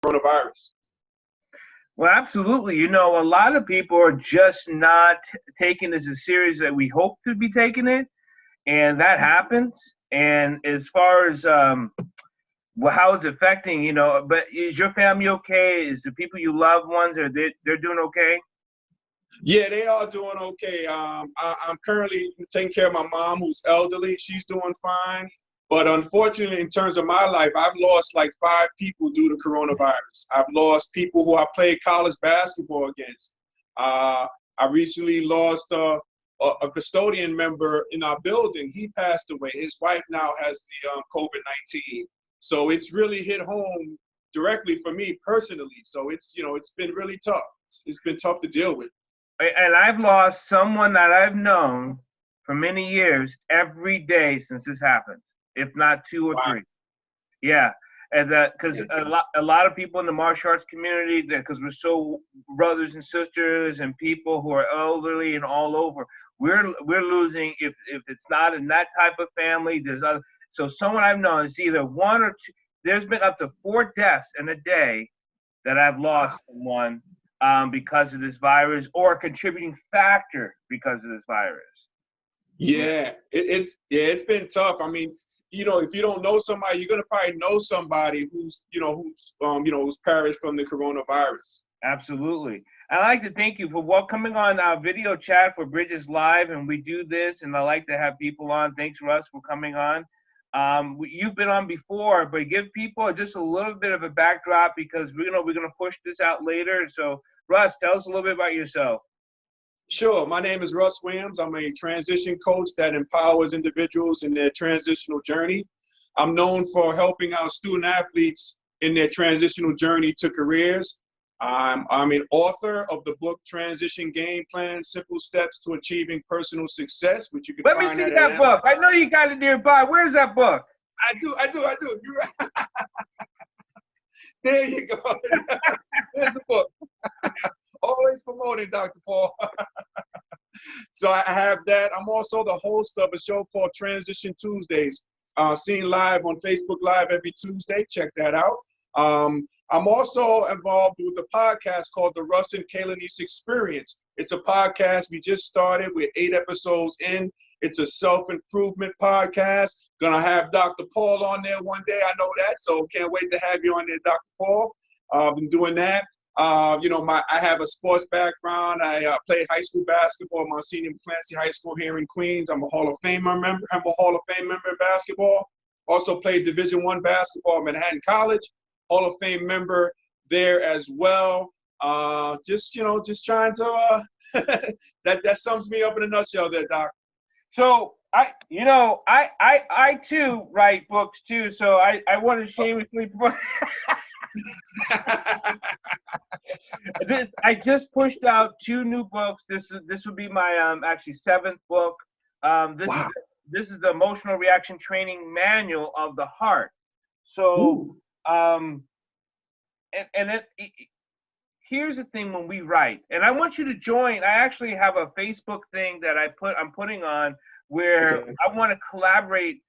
coronavirus. Well, absolutely. You know, a lot of people are just not taking this as serious that we hope to be taking it, and that happens. And as far as well, how it's affecting, you know, but is your family okay? Is the people you love ones, are they're doing okay? Yeah, they are doing okay. I'm currently taking care of my mom, who's elderly. She's doing fine. But unfortunately, in terms of my life, I've lost like 5 people due to coronavirus. I've lost people who I played college basketball against. I recently lost a custodian member in our building. He passed away. His wife now has the COVID-19. So it's really hit home directly for me personally. So it's been really tough. It's been tough to deal with. And I've lost someone that I've known for many years every day since this happened, if not 2 or 3. Yeah, and because a lot of people in the martial arts community, because we're so brothers and sisters and people who are elderly and all over, we're losing if it's not in that type of family. There's other. So someone I've known is either 1 or 2. There's been up to 4 deaths in a day that I've lost someone because of this virus, or a contributing factor because of this virus. Yeah, it's been tough. I mean, if you don't know somebody, you're gonna probably know somebody who's perished from the coronavirus. Absolutely. I'd like to thank you for coming on our video chat for Bridges Live, and we do this, and I like to have people on. Thanks, Russ, for coming on. You've been on before, but give people just a little bit of a backdrop, because we're gonna push this out later. So, Russ, tell us a little bit about yourself. Sure. My name is Russ Williams. I'm a transition coach that empowers individuals in their transitional journey. I'm known for helping our student athletes in their transitional journey to careers. I'm an author of the book Transition Game Plan: Simple Steps to Achieving Personal Success, which you can Let me find see at that book. I know you got it nearby. Where's that book? I do. You're right. There you go. There's the book. Always promoting, Dr. Paul. So I have that. I'm also the host of a show called Transition Tuesdays, seen live on Facebook Live every Tuesday. Check that out. I'm also involved with a podcast called The Russ and Kaylanice Experience. It's a podcast we just started. We're 8 episodes in. It's a self-improvement podcast. Gonna have Dr. Paul on there one day. I know that, so can't wait to have you on there, Dr. Paul. I've been doing that. I have a sports background. I played high school basketball. I'm a senior in Clancy High School here in Queens. I'm a Hall of Fame member. I'm a Hall of Fame member in basketball. Also played Division I basketball at Manhattan College. Hall of Fame member there as well. Just trying to. That sums me up in a nutshell, there, Doc. So I too write books too. So I want to shamelessly. I just pushed out 2 new books. This would be my actually 7th book. This is the emotional reaction training manual of the heart. So here's the thing when we write, and I want you to join. I actually have a Facebook thing that I'm putting on where I want to collaborate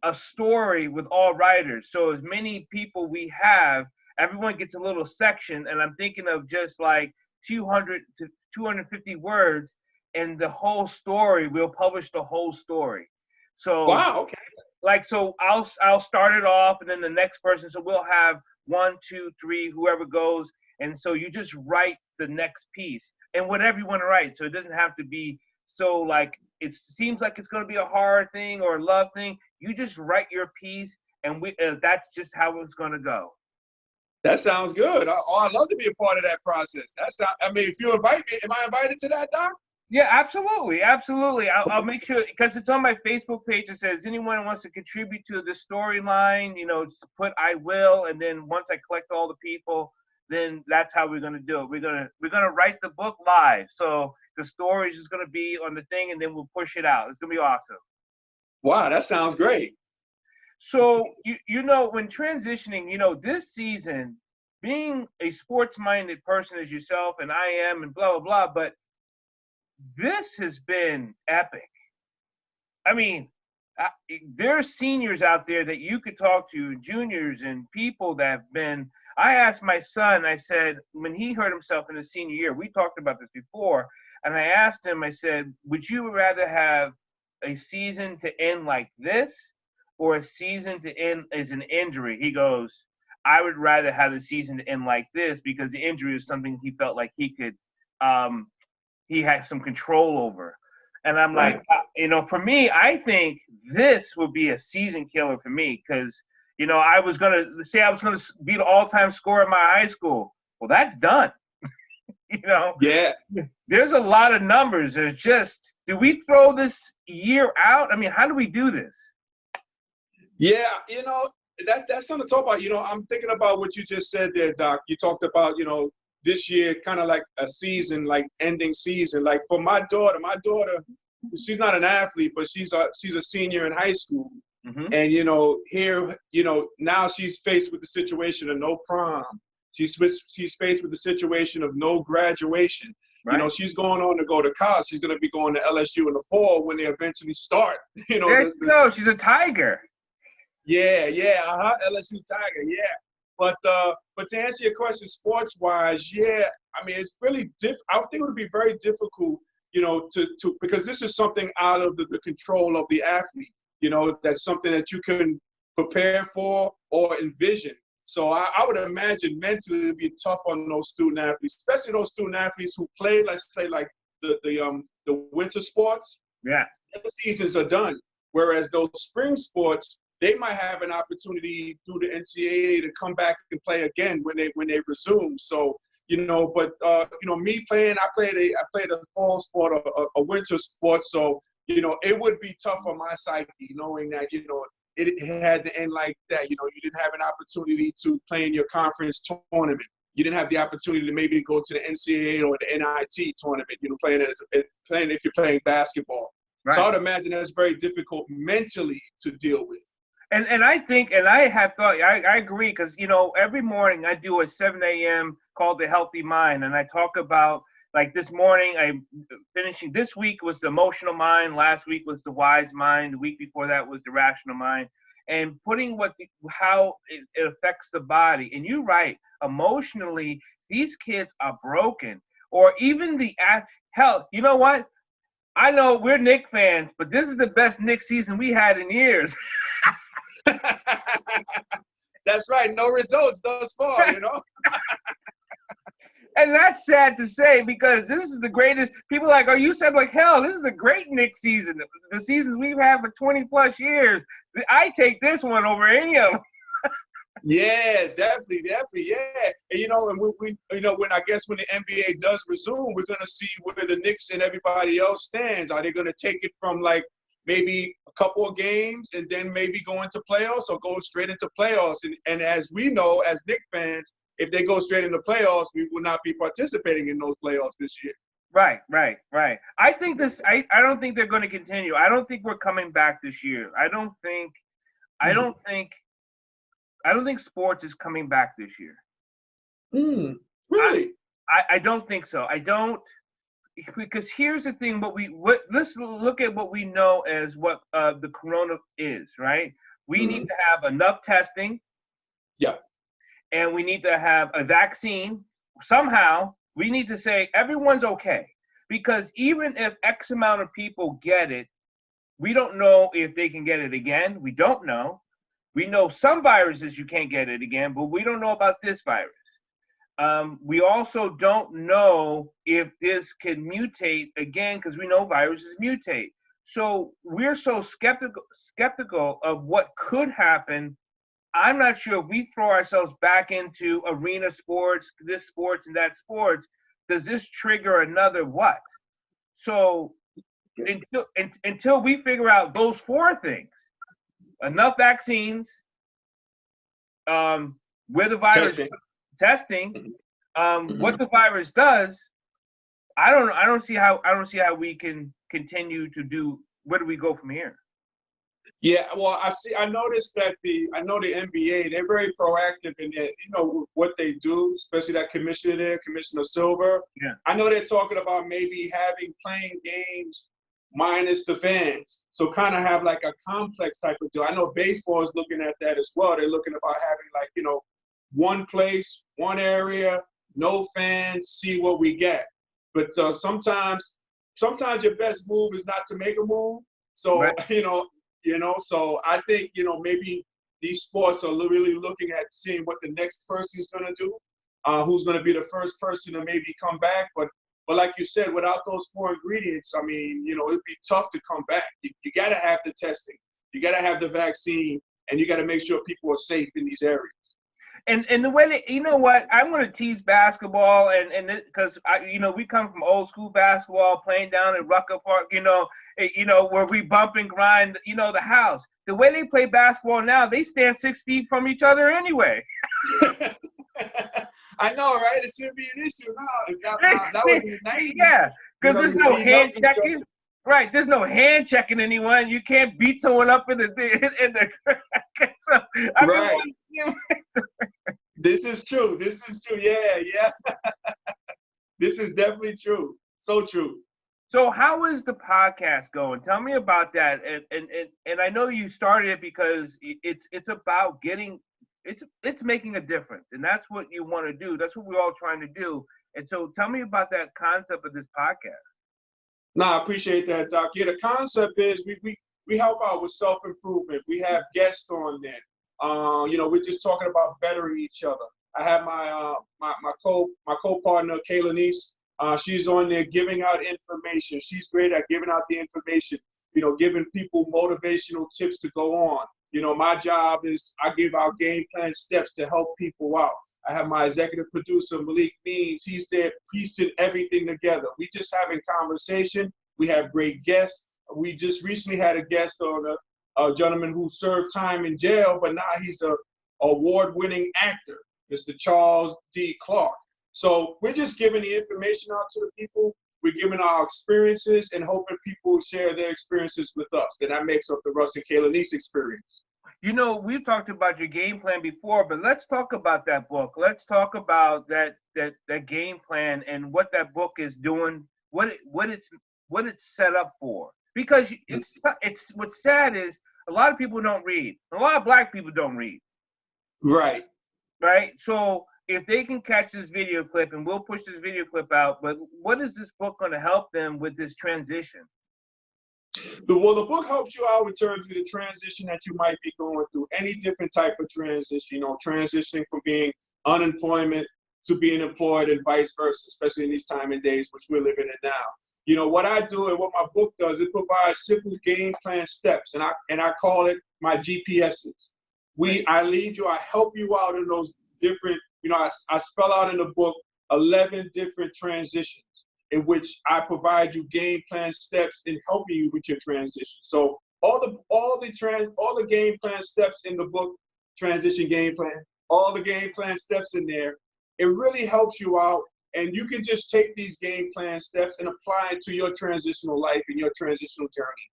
a story with all writers. So as many people we have, everyone gets a little section, and I'm thinking of just like 200 to 250 words, and the whole story. We'll publish the whole story. So wow, okay. So I'll start it off, and then the next person. So we'll have 1, 2, 3, whoever goes, and so you just write the next piece and whatever you want to write. So it doesn't have to be so like it seems like it's going to be a horror thing or a love thing. You just write your piece, and that's just how it's going to go. That sounds good. I'd love to be a part of that process. If you invite me, am I invited to that, Doc? Yeah, absolutely. I'll make sure, because it's on my Facebook page. It says anyone who wants to contribute to the storyline, just put I will, and then once I collect all the people, then that's how we're gonna do it. We're gonna write the book live. So the story is just gonna be on the thing, and then we'll push it out. It's gonna be awesome. Wow, that sounds great. So when transitioning, this season, being a sports-minded person as yourself, and I am, and blah blah blah, but this has been epic. I mean, there's seniors out there that you could talk to, juniors and people that have been. I asked my son, I said, when he hurt himself in his senior year, we talked about this before, and I asked him, I said, would you rather have a season to end like this or a season to end as an injury? He goes, I would rather have the season to end like this because the injury is something he felt like he had some control over. And I'm Right. like, for me, I think this would be a season killer for me because, I was going to be the all-time scorer in my high school. Well, that's done. Yeah. There's a lot of numbers. There's just, do we throw this year out? I mean, how do we do this? Yeah, that's something to talk about. I'm thinking about what you just said there, Doc. You talked about, this year kind of like a season, like ending season. Like for my daughter, she's not an athlete, but she's a senior in high school. Mm-hmm. And, here, now she's faced with the situation of no prom. She's faced with the situation of no graduation. Right. She's going on to go to college. She's going to be going to LSU in the fall when they eventually start. There you go. She's a Tiger. Yeah, LSU Tiger, yeah. But to answer your question, sports-wise, yeah, I mean, it's really I think it would be very difficult, to because this is something out of the control of the athlete. That's something that you can prepare for or envision. So I would imagine mentally it'd be tough on those student athletes, especially those student athletes who play, let's say, like the winter sports. Yeah, the seasons are done. Whereas those spring sports, they might have an opportunity through the NCAA to come back and play again when they resume. So me playing, I played a fall sport or a winter sport. So it would be tough on my psyche knowing that it had to end like that. You didn't have an opportunity to play in your conference tournament. You didn't have the opportunity to maybe go to the NCAA or the NIT tournament. Playing if you're playing basketball. Right. So I would imagine that's very difficult mentally to deal with. And I think, and I have thought, I agree, because, every morning I do a 7 a.m. called The Healthy Mind, and I talk about, like this morning, this week was the emotional mind, last week was the wise mind, the week before that was the rational mind, and putting how it affects the body. And you're right, emotionally, these kids are broken. Or even hell, you know what? I know we're Knicks fans, but this is the best Knicks season we had in years. That's right. No results thus far, And that's sad to say because this is the greatest. People are like, you said like, hell, this is a great Knicks season. The seasons we've had for 20 plus years. I take this one over any of them. Yeah, definitely, yeah. And and we when I guess when the NBA does resume, we're gonna see where the Knicks and everybody else stands. Are they gonna take it from like maybe a couple of games and then maybe go into playoffs or go straight into playoffs? And as we know, as Knicks fans, if they go straight into playoffs, we will not be participating in those playoffs this year. Right. I think I don't think they're going to continue. I don't think we're coming back this year. I don't think sports is coming back this year. Really? I don't think so. I don't, because here's the thing. Let's look at what we know as what the corona is. Right. We need to have enough testing. Yeah. And we need to have a vaccine. Somehow, we need to say everyone's okay. Because even if X amount of people get it, we don't know if they can get it again. We don't know. We know some viruses you can't get it again, but we don't know about this virus. We also don't know if this can mutate again because we know viruses mutate. So we're so skeptical of what could happen. I'm not sure if we throw ourselves back into arena sports, this sports and that sports, does this trigger another what? So until we figure out those four things, enough vaccines, where the virus testing, what the virus does, I don't see how we can continue to do. Where do we go from here? Yeah, well, I noticed that the NBA, they're very proactive in that, what they do, especially that commissioner there, Commissioner Silver. Yeah. I know they're talking about maybe playing games minus the fans. So kind of have like a complex type of deal. I know baseball is looking at that as well. They're looking about having one place, one area, no fans, see what we get. But sometimes your best move is not to make a move. So Right. so I think maybe these sports are really looking at seeing what the next person is going to do, who's going to be the first person to maybe come back. But like you said, without those four ingredients, I mean, it'd be tough to come back. You got to have the testing, you got to have the vaccine, and you got to make sure people are safe in these areas. And the way that, you know what, I'm going to tease basketball and because we come from old school basketball, playing down in Rucker Park, where we bump and grind, the house. The way they play basketball now, they stand 6 feet from each other anyway. I know, right? It should be an issue now. That was in the 90s. Yeah, because there's no hand checking. Right, there's no hand checking anyone. You can't beat someone up in the. So, right. This is true. Yeah. This is definitely true. So true. So how is the podcast going? Tell me about that. And I know you started it because it's about it's making a difference, and that's what you want to do. That's what we're all trying to do. And so tell me about that concept of this podcast. No, I appreciate that, Doc. Yeah, the concept is we help out with self-improvement. We have guests on there. We're just talking about bettering each other. I have my co-partner, Kayla Niece. She's on there giving out information. She's great at giving out the information, giving people motivational tips to go on. My job is I give out game plan steps to help people out. I have my executive producer, Malik Means. He's there piecing everything together. We just having conversation. We have great guests. We just recently had a guest on a gentleman who served time in jail, but now he's a award-winning actor, Mr. Charles D. Clark. So we're just giving the information out to the people. We're giving our experiences and hoping people share their experiences with us. And that makes up the Russ and Kayla Niece experience. We've talked about your game plan before, but let's talk about that book. Let's talk about that game plan and what that book is doing, what it's set up for. Because it's what's sad is a lot of people don't read. A lot of Black people don't read. Right. Right. So if they can catch this video clip, and we'll push this video clip out, but what is this book going to help them with this transition? The book helps you out in terms of the transition that you might be going through, any different type of transition, transitioning from being unemployment to being employed and vice versa, especially in these time and days, which we're living in now. What I do and what my book does, it provides simple game plan steps, and I call it my GPSs. I lead you, I help you out in those different, I spell out in the book 11 different transitions in which I provide you game plan steps in helping you with your transition. So all the game plan steps in the book, transition game plan, all the game plan steps in there, it really helps you out. And you can just take these game plan steps and apply it to your transitional life and your transitional journey.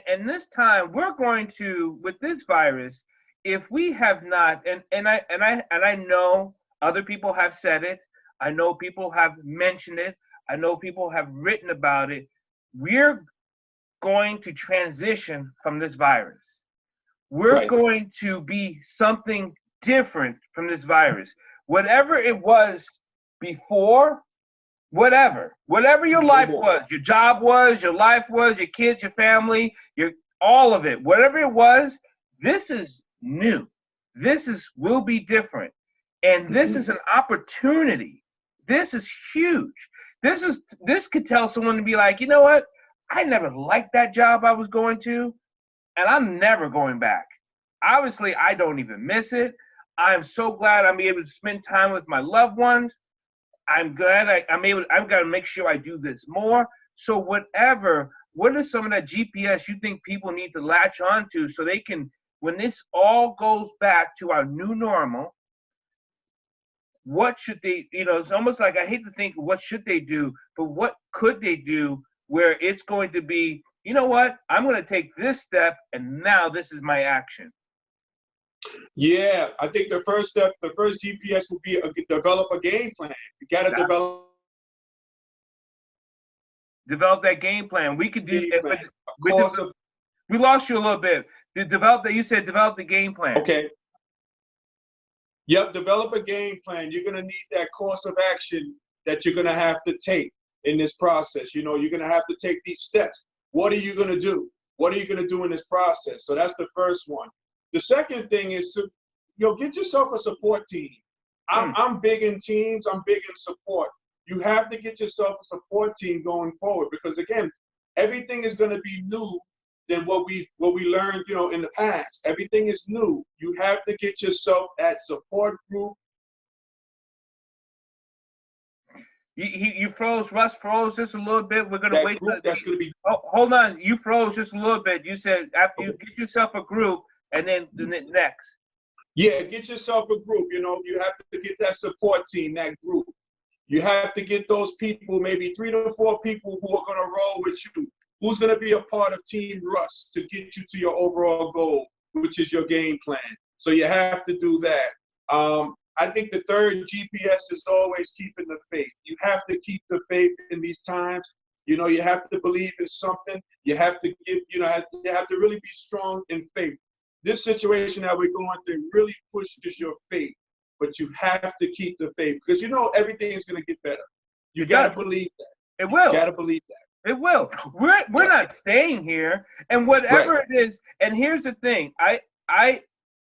And this time we're going to, with this virus, if we have not, and I know other people have said it, I know people have mentioned it, I know people have written about it, we're going to transition from this virus. We're going to be something different from this virus. Whatever it was before, whatever your life was, your job was, your life was, your kids, your family, all of it, whatever it was, this is new. Will be different. And this is an opportunity. This is huge. This could tell someone to be like, you know what? I never liked that job I was going to, and I'm never going back. Obviously, I don't even miss it. I'm so glad I'm able to spend time with my loved ones. I'm glad I've got to make sure I do this more. So what is some of that GPS you think people need to latch onto so they can, when this all goes back to our new normal, what should they, it's almost like, I hate to think what should they do, but what could they do where it's going to be, you know what, I'm going to take this step and now this is my action. Yeah, I think the first step, the first GPS would be develop a game plan. You got to develop that game plan. We could do it. We lost you a little bit. You said develop the game plan. Okay. Yep, develop a game plan. You're gonna need that course of action that you're gonna have to take in this process. You know, you're gonna have to take these steps. What are you gonna do? What are you gonna do in this process? So that's the first one. The second thing is to, get yourself a support team. I'm big in teams. I'm big in support. You have to get yourself a support team going forward, because again, everything is going to be new than what we learned, in the past. Everything is new. You have to get yourself that support group. You froze. Russ froze just a little bit. We're gonna wait. That's gonna be. Oh, hold on. You froze just a little bit. You said after you get yourself a group, and then the next. Yeah, get yourself a group. You have to get that support team, that group. You have to get those people, maybe 3 to 4 people who are going to roll with you. Who's going to be a part of Team Russ to get you to your overall goal, which is your game plan. So you have to do that. I think the third GPS is always keeping the faith. You have to keep the faith in these times. You have to believe in something. You have to give, you have to really be strong in faith. This situation that we're going through really pushes your faith, but you have to keep the faith, because everything is going to get better. You got to believe that. It will. You got to believe that. It will. We're not staying here, and whatever it is. And here's the thing: I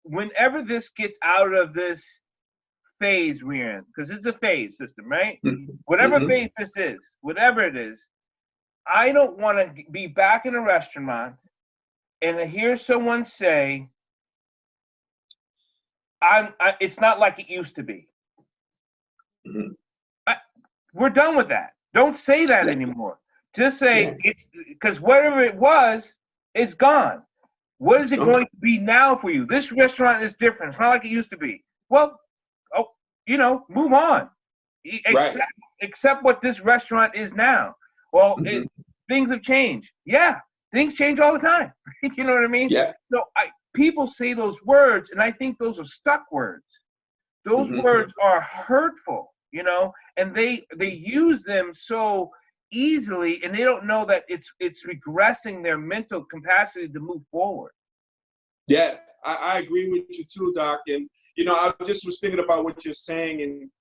whenever this gets out of this phase we're in, because it's a phase system, right? Mm-hmm. Whatever phase this is, whatever it is, I don't want to be back in a restaurant and I hear someone say, it's not like it used to be. Mm-hmm. We're done with that. Don't say that anymore. Just say it's, because whatever it was, it's gone. What is it going to be now for you? This restaurant is different. It's not like it used to be. Well, move on. Accept what this restaurant is now. Well, things have changed. Yeah, things change all the time. You know what I mean? Yeah. So people say those words, and I think those are stuck words. Those words are hurtful, and they use them so easily, and they don't know that it's regressing their mental capacity to move forward. Yeah, I agree with you too, Doc. And I just was thinking about what you're saying, and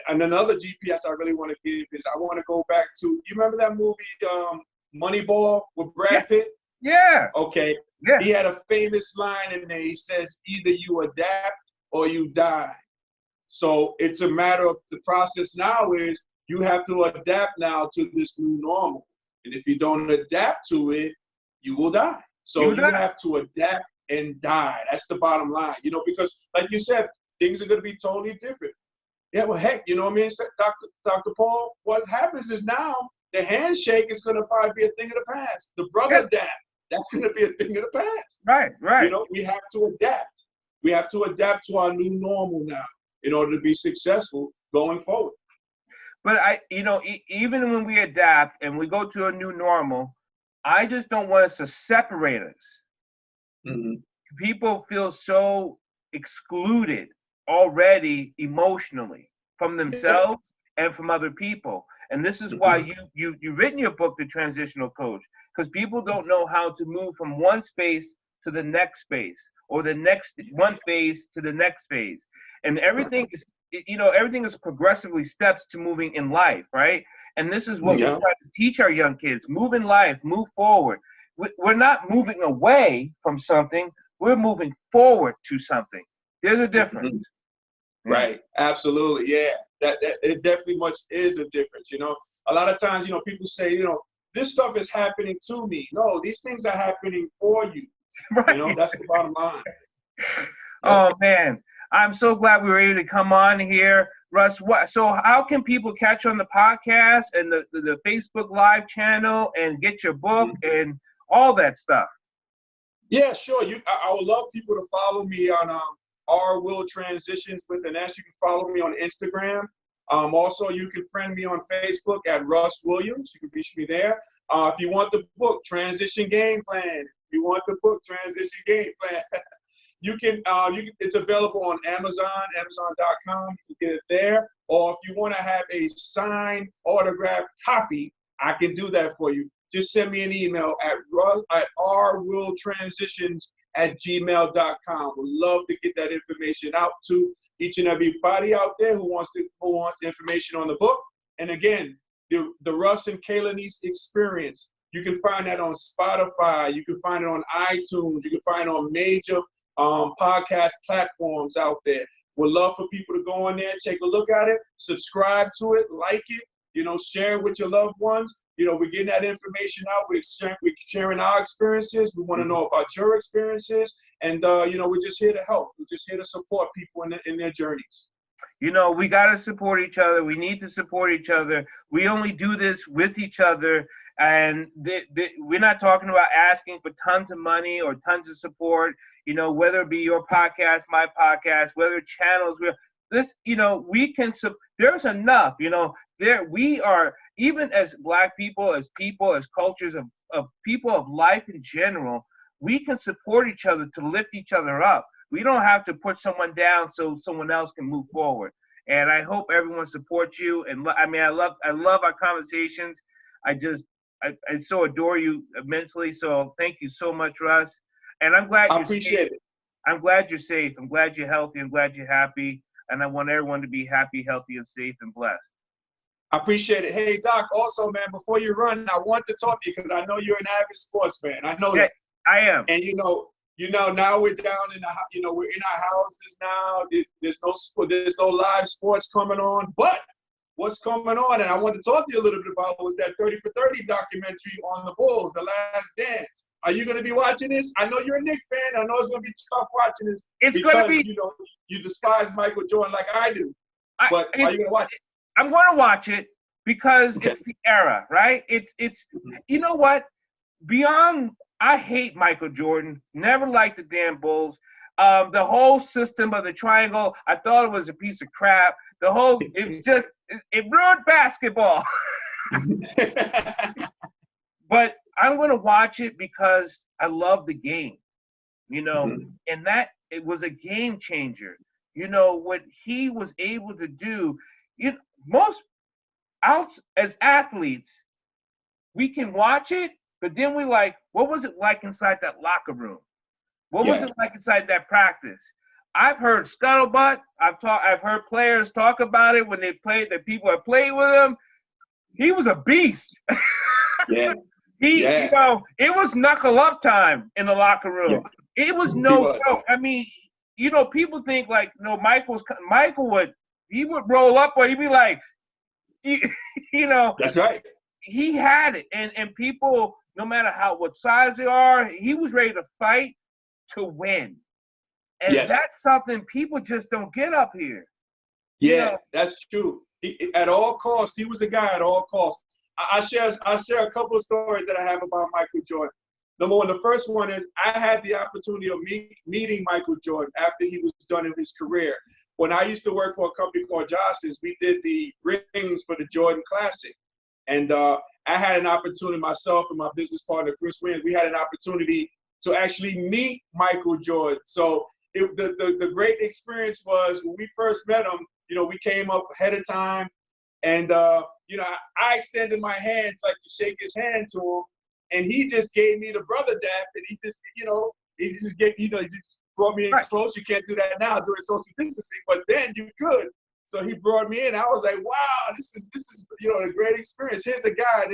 and another GPS I really want to give is I want to go back to, you remember that movie Moneyball with Brad Pitt? Yeah. Okay. Yeah. He had a famous line in there. He says, either you adapt or you die. So it's a matter of the process now is you have to adapt now to this new normal. And if you don't adapt to it, you will die. So you have to adapt and die. That's the bottom line, because like you said, things are going to be totally different. Yeah, well, heck, you know what I mean, Dr. Paul, what happens is now the handshake is going to probably be a thing of the past. The brother dab, that's going to be a thing of the past. Right. We have to adapt. We have to adapt to our new normal now in order to be successful going forward. But even when we adapt and we go to a new normal, I just don't want us to separate us. Mm-hmm. People feel so excluded already emotionally from themselves and from other people. And this is why you've written your book, The Transitional Coach, because people don't know how to move from one space to the next space, or the next one phase to the next phase. And everything is progressively steps to moving in life, right? And this is what we try to teach our young kids. Move in life, move forward. We're not moving away from something. We're moving forward to something. There's a difference. Right. Absolutely. Yeah. That it definitely much is a difference. A lot of times, people say, this stuff is happening to me. No, these things are happening for you. Right. That's the bottom line. Oh, man. I'm so glad we were able to come on here. Russ, so how can people catch on the podcast and the Facebook Live channel and get your book and all that stuff? Yeah, sure. I would love people to follow me on R Will Transitions with an S. You can follow me on Instagram. Also, you can friend me on Facebook at Russ Williams. You can reach me there. If you want the book, Transition Game Plan. If you want the book, Transition Game Plan. It's available on Amazon, Amazon.com. You can get it there. Or if you want to have a signed, autographed copy, I can do that for you. Just send me an email at rwilltransitions paul@gmail.com. Would love to get that information out to each and everybody out there who wants information on the book. And again, the Russ and Kayla Niece Experience. You can find that on Spotify. You can find it on iTunes. You can find it on major podcast platforms out there. Would love for people to go on there, take a look at it, subscribe to it, like it, share it with your loved ones. We're getting that information out. We're sharing our experiences. We want to know about your experiences. And, we're just here to help. We're just here to support people in their journeys. We got to support each other. We need to support each other. We only do this with each other. And we're not talking about asking for tons of money or tons of support, whether it be your podcast, my podcast, whether channels, we can, there's enough, we are, even as Black people, as cultures of people of life in general, we can support each other to lift each other up. We don't have to put someone down so someone else can move forward. And I hope everyone supports you. And I love our conversations. I so adore you immensely. So thank you so much, Russ. And I'm glad I appreciate it. I'm glad you're safe. I'm glad you're healthy. I'm glad you're happy. And I want everyone to be happy, healthy, and safe and blessed. I appreciate it. Hey, Doc, also, man, before you run, I want to talk to you because I know you're an avid sports fan. I know that. I am. And now we're down in we're in our houses now. There's no live sports coming on, but what's coming on, and I want to talk to you a little bit about, was that 30 for 30 documentary on the Bulls, The Last Dance. Are you going to be watching this? I know you're a Knicks fan. I know it's going to be tough watching this. It's going to be. You despise Michael Jordan like I do. But are you going to watch it? I'm going to watch it because it's the era, right? It's you know what? Beyond, I hate Michael Jordan. Never liked the damn Bulls. The whole system of the triangle, I thought it was a piece of crap. It ruined basketball. But I'm going to watch it because I love the game, and that it was a game changer. What he was able to do, most outs as athletes, we can watch it, but then we what was it like inside that locker room? What was it like inside that practice? I've heard scuttlebutt. I've heard players talk about it when they played, that people have played with him. He was a beast. Yeah. It was knuckle up time in the locker room. Yeah. It was no joke. I mean, people think Michael would roll up, or he'd be like, That's right. He had it, and people, no matter what size they are, he was ready to fight to win. And that's something people just don't get up here. Yeah, that's true. At all costs, he was a guy at all costs. I share a couple of stories that I have about Michael Jordan. Number one, the first one is I had the opportunity of meeting Michael Jordan after he was done in his career. When I used to work for a company called Johnson's, we did the rings for the Jordan Classic. And I had an opportunity, myself and my business partner, Chris Williams, we had an opportunity to actually meet Michael Jordan. So the great experience was when we first met him, we came up ahead of time. And, I extended my hand to shake his hand to him. And he just gave me the brother dap. And he just, he just brought me in close. You can't do that now during social distancing, but then you could. So he brought me in. I was like, wow, this is a great experience. Here's a guy,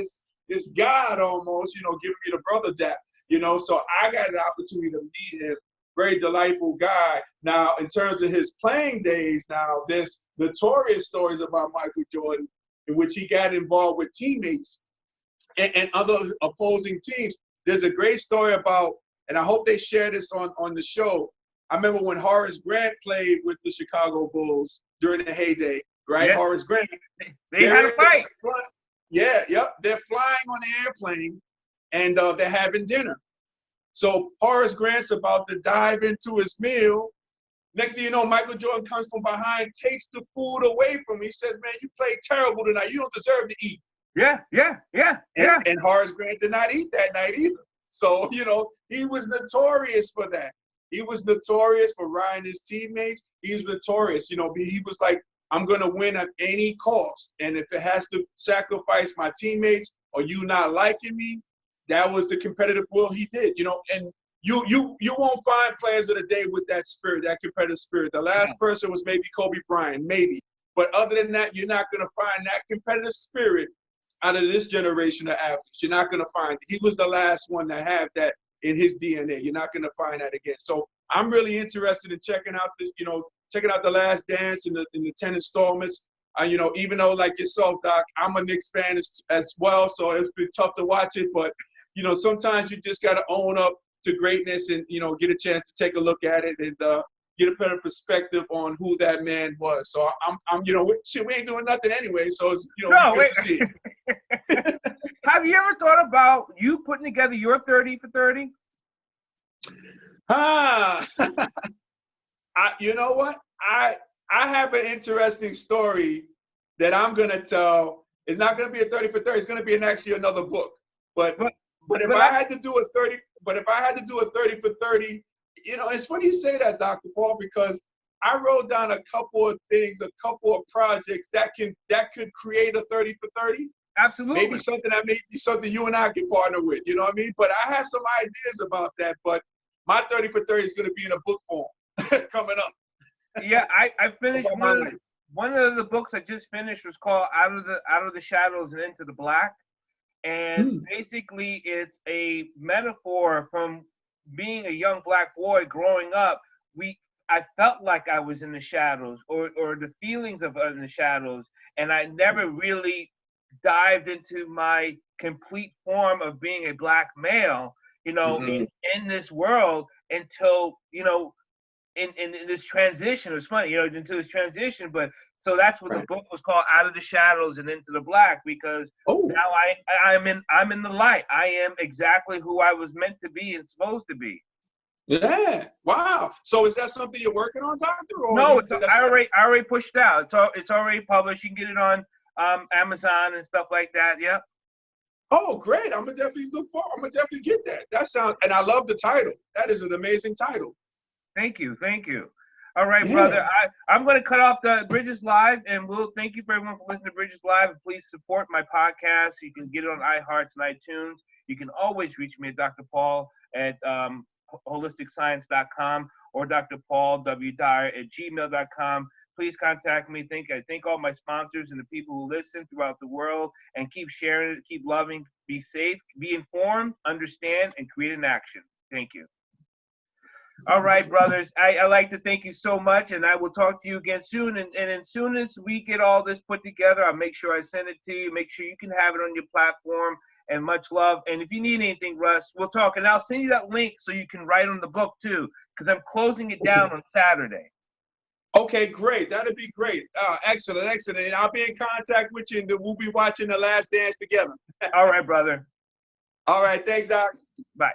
this God almost, giving me the brother dap, So I got an opportunity to meet him. Very delightful guy. Now, in terms of his playing days, there's notorious stories about Michael Jordan in which he got involved with teammates and other opposing teams. There's a great story about, and I hope they share this on the show. I remember when Horace Grant played with the Chicago Bulls during the heyday, right? Yeah. Horace Grant. They had a fight. They're flying on the airplane, and they're having dinner. So Horace Grant's about to dive into his meal. Next thing you know, Michael Jordan comes from behind, takes the food away from him. He says, man, you played terrible tonight. You don't deserve to eat. Yeah. And Horace Grant did not eat that night either. So, he was notorious for that. He was notorious for riding his teammates. He was notorious. He was like, I'm going to win at any cost. And if it has to sacrifice my teammates or you not liking me, that was the competitive will he did, and you won't find players of the day with that spirit, that competitive spirit. The last person was maybe Kobe Bryant, maybe. But other than that, you're not going to find that competitive spirit out of this generation of athletes. You're not going to find it. He was the last one to have that in his DNA. You're not going to find that again. So I'm really interested in checking out the Last Dance in the 10 installments. Even though like yourself, Doc, I'm a Knicks fan as well, so it's been tough to watch it. But sometimes you just got to own up to greatness and get a chance to take a look at it and get a better perspective on who that man was. So I'm we ain't doing nothing anyway. So it's good to see it. Have you ever thought about you putting together your 30 for 30? You know what? I have an interesting story that I'm gonna tell. It's not gonna be a 30 for 30. It's gonna be actually another book. But if I had to do a 30 for 30, it's funny you say that, Dr. Paul, because I wrote down a couple of things, a couple of projects that could create a 30 for 30. Absolutely. Maybe something you and I can partner with. You know what I mean? But I have some ideas about that. But my 30 for 30 is gonna be in a book form coming up. Yeah, I finished one of the books I just finished was called Out of the Shadows and Into the Black. And basically it's a metaphor from being a young black boy growing up. I felt like I was in the shadows or the feelings of in the shadows, and I never really dived into my complete form of being a black male, in this world until, in this transition. It was funny, into this transition, but so that's what the book was called, Out of the Shadows and Into the Black, because now I'm in the light. I am exactly who I was meant to be and supposed to be. Yeah. Wow. So is that something you're working on, Doctor? Or no, I already pushed out. It's already published. You can get it on Amazon and stuff like that. Yeah. Oh, great. I'm gonna definitely get that. That sounds, and I love the title. That is an amazing title. Thank you. All right, brother. I'm going to cut off the Bridges Live, and we'll thank you for everyone for listening to Bridges Live. And please support my podcast. You can get it on iHearts and iTunes. You can always reach me at Dr. Paul at holisticscience.com or Dr. Paul W. Dyer at gmail.com. Please contact me. I thank all my sponsors and the people who listen throughout the world, and keep sharing it, keep loving, be safe, be informed, understand, and create an action. Thank you. All right, brothers. I like to thank you so much, and I will talk to you again soon. And as soon as we get all this put together, I'll make sure I send it to you. Make sure you can have it on your platform. And much love. And if you need anything, Russ, we'll talk. And I'll send you that link so you can write on the book too, because I'm closing it down on Saturday. Okay, great. That'd be great. Excellent. And I'll be in contact with you, and we'll be watching The Last Dance together. All right, brother. All right. Thanks, Doc. Bye.